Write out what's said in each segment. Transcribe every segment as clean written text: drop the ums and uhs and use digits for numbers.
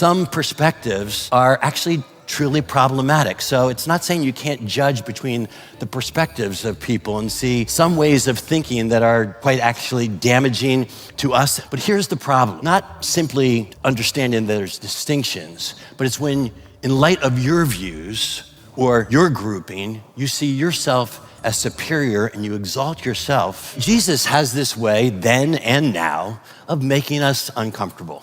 some perspectives are actually truly problematic. So it's not saying you can't judge between the perspectives of people and see some ways of thinking that are quite actually damaging to us. But here's the problem. Not simply understanding there's distinctions, but it's when in light of your views or your grouping, you see yourself as superior and you exalt yourself. Jesus has this way, then and now, of making us uncomfortable.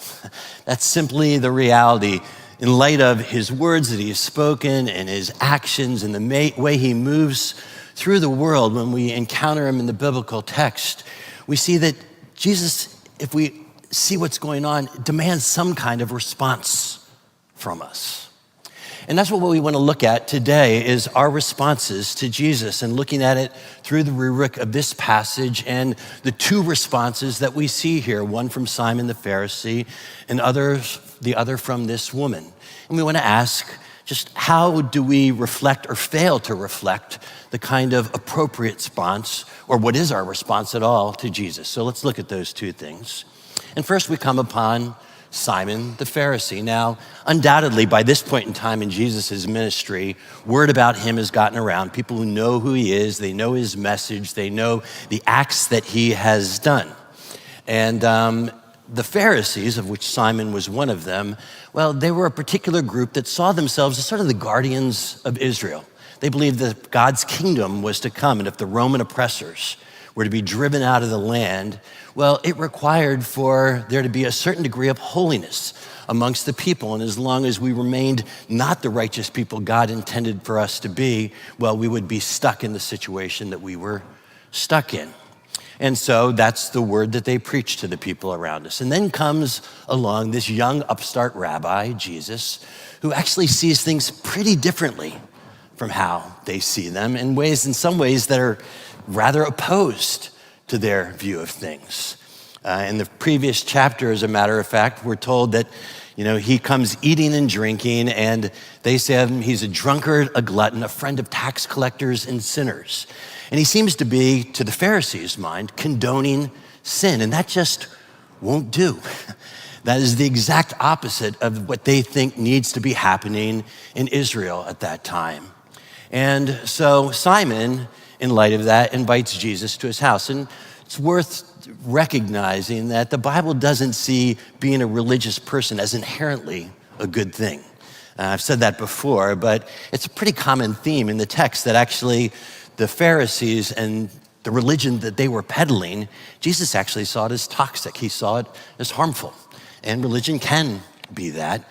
That's simply the reality. In light of his words that he has spoken and his actions and the way he moves through the world, when we encounter him in the biblical text, we see that Jesus, if we see what's going on, demands some kind of response from us. And that's what we want to look at today, is our responses to Jesus, and looking at it through the rubric of this passage and the two responses that we see here, one from Simon the Pharisee and the other from this woman. And we want to ask, just how do we reflect or fail to reflect the kind of appropriate response, or what is our response at all to Jesus? So let's look at those two things. And first we come upon Simon the Pharisee. Now, undoubtedly, by this point in time in Jesus' ministry, word about him has gotten around. People who know who he is, they know his message, they know the acts that he has done. And the Pharisees, of which Simon was one of them, well, they were a particular group that saw themselves as sort of the guardians of Israel. They believed that God's kingdom was to come, and if the Roman oppressors were to be driven out of the land, well, it required for there to be a certain degree of holiness amongst the people. And as long as we remained not the righteous people God intended for us to be, well, we would be stuck in the situation that we were stuck in. And so that's the word that they preach to the people around us. And then comes along this young upstart rabbi, Jesus, who actually sees things pretty differently from how they see them, in some ways that are rather opposed to their view of things. In the previous chapter, as a matter of fact, we're told that, he comes eating and drinking, and they say of him, he's a drunkard, a glutton, a friend of tax collectors and sinners. And he seems to be, to the Pharisees' mind, condoning sin, and that just won't do. That is the exact opposite of what they think needs to be happening in Israel at that time. And so Simon, in light of that, invites Jesus to his house. And it's worth recognizing that the Bible doesn't see being a religious person as inherently a good thing. I've said that before, but it's a pretty common theme in the text that actually the Pharisees and the religion that they were peddling, Jesus actually saw it as toxic. He saw it as harmful. And religion can be that.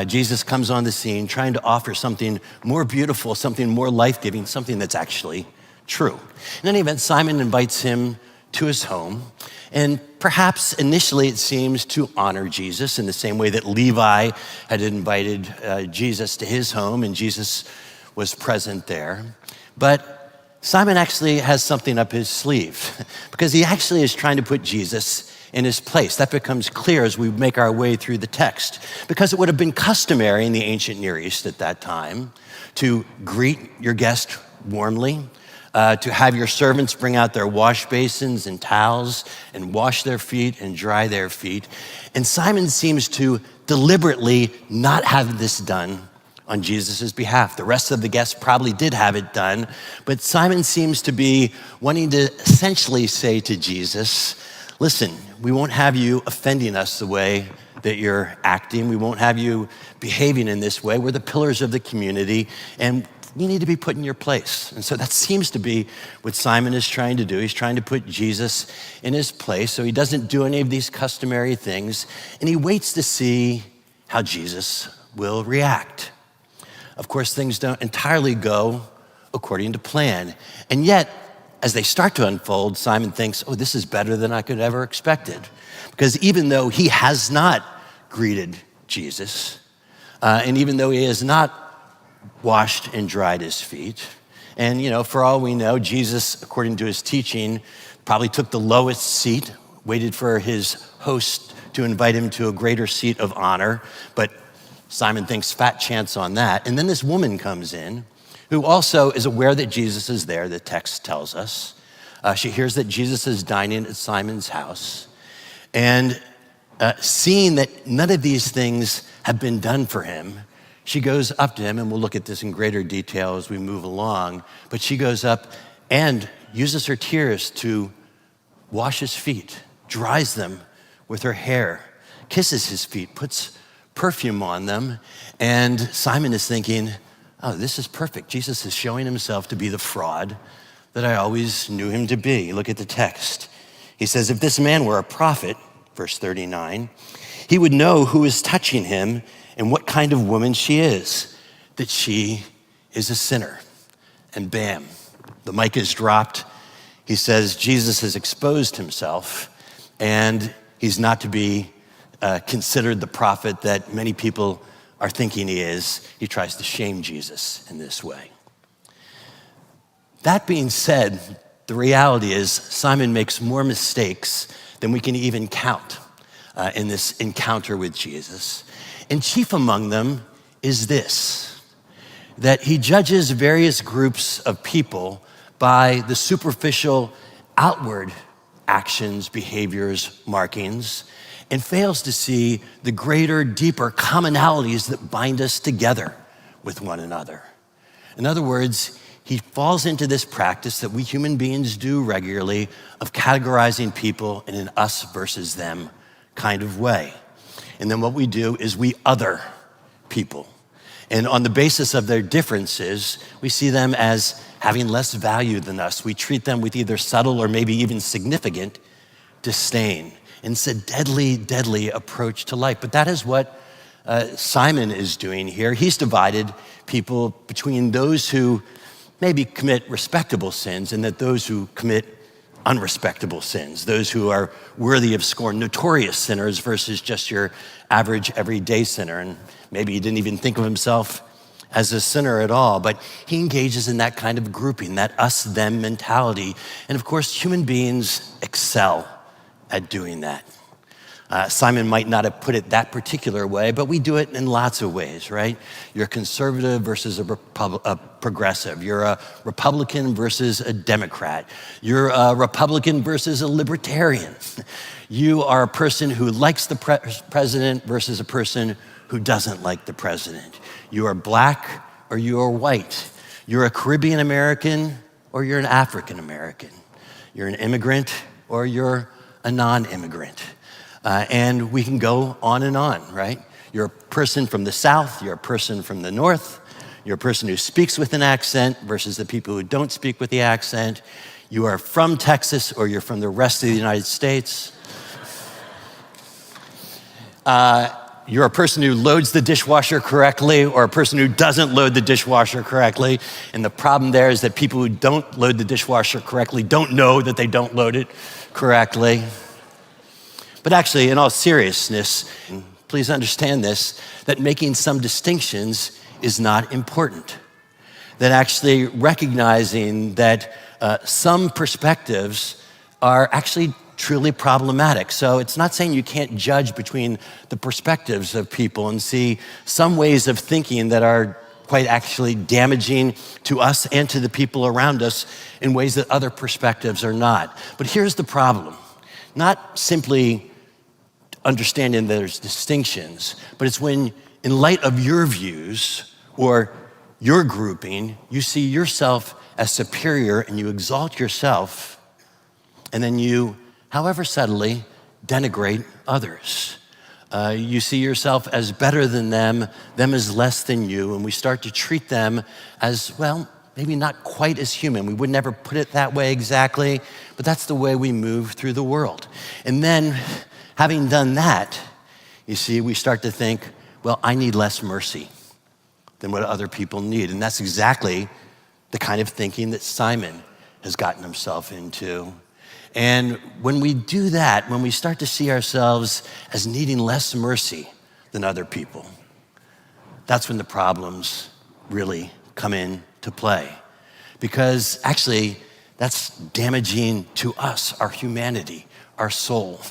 Jesus comes on the scene trying to offer something more beautiful, something more life-giving, something that's actually true. In any event, Simon invites him to his home, and perhaps initially it seems to honor Jesus in the same way that Levi had invited Jesus to his home, and Jesus was present there. But Simon actually has something up his sleeve, because he actually is trying to put Jesus in his place. That becomes clear as we make our way through the text, because it would have been customary in the ancient Near East at that time to greet your guest warmly, to have your servants bring out their wash basins and towels and wash their feet and dry their feet. And Simon seems to deliberately not have this done on Jesus' behalf. The rest of the guests probably did have it done, but Simon seems to be wanting to essentially say to Jesus, listen, we won't have you offending us the way that you're acting. We won't have you behaving in this way. We're the pillars of the community, and you need to be put in your place. And so that seems to be what Simon is trying to do. He's trying to put Jesus in his place, so he doesn't do any of these customary things, and he waits to see how Jesus will react. Of course, things don't entirely go according to plan, and yet, as they start to unfold, Simon thinks, oh, this is better than I could ever expected. Because even though he has not greeted Jesus, and even though he has not washed and dried his feet, and for all we know, Jesus, according to his teaching, probably took the lowest seat, waited for his host to invite him to a greater seat of honor, but Simon thinks fat chance on that. And then this woman comes in, who also is aware that Jesus is there, the text tells us. She hears that Jesus is dining at Simon's house. And Seeing that none of these things have been done for him, she goes up to him, and we'll look at this in greater detail as we move along, but she goes up and uses her tears to wash his feet, dries them with her hair, kisses his feet, puts perfume on them, and Simon is thinking, oh, this is perfect. Jesus is showing himself to be the fraud that I always knew him to be. Look at the text. He says, if this man were a prophet, verse 39, he would know who is touching him and what kind of woman she is, that she is a sinner. And bam, the mic is dropped. He says Jesus has exposed himself, and he's not to be considered the prophet that many people are thinking he is. He tries to shame Jesus in this way. That being said, the reality is Simon makes more mistakes than we can even count in this encounter with Jesus. And chief among them is this, that he judges various groups of people by the superficial outward actions, behaviors, markings, and fails to see the greater, deeper commonalities that bind us together with one another. In other words, he falls into this practice that we human beings do regularly of categorizing people in an us versus them kind of way. And then what we do is we other people. And on the basis of their differences, we see them as having less value than us. We treat them with either subtle or maybe even significant disdain. And it's a deadly, deadly approach to life. But that is what Simon is doing here. He's divided people between those who maybe commit respectable sins and that those who commit unrespectable sins, those who are worthy of scorn, notorious sinners versus just your average everyday sinner. And maybe he didn't even think of himself as a sinner at all, but he engages in that kind of grouping, that us-them mentality. And of course, human beings excel at doing that. Simon might not have put it that particular way, but we do it in lots of ways, right? You're a conservative versus a progressive. You're a Republican versus a Democrat. You're a Republican versus a libertarian. You are a person who likes the president versus a person who doesn't like the president. You are black or you are white. You're a Caribbean American or you're an African American. You're an immigrant or you're a non-immigrant. And we can go on and on, right? You're a person from the South, you're a person from the North, you're a person who speaks with an accent versus the people who don't speak with the accent. You are from Texas or you're from the rest of the United States. You're a person who loads the dishwasher correctly or a person who doesn't load the dishwasher correctly. And the problem there is that people who don't load the dishwasher correctly don't know that they don't load it correctly. But actually, in all seriousness, please understand this, that making some distinctions is not important. That actually recognizing that some perspectives are actually truly problematic. So it's not saying you can't judge between the perspectives of people and see some ways of thinking that are quite actually damaging to us and to the people around us in ways that other perspectives are not. But here's the problem. Not simply understanding there's distinctions, but it's when, in light of your views or your grouping, you see yourself as superior and you exalt yourself, and then you, however subtly, denigrate others. You see yourself as better than them as less than you, and we start to treat them as, well, maybe not quite as human. We would never put it that way exactly, but that's the way we move through the world. And then, having done that, you see, we start to think, well, I need less mercy than what other people need. And that's exactly the kind of thinking that Simon has gotten himself into. And when we do that, when we start to see ourselves as needing less mercy than other people, that's when the problems really come into play. Because actually, that's damaging to us, our humanity, our soul.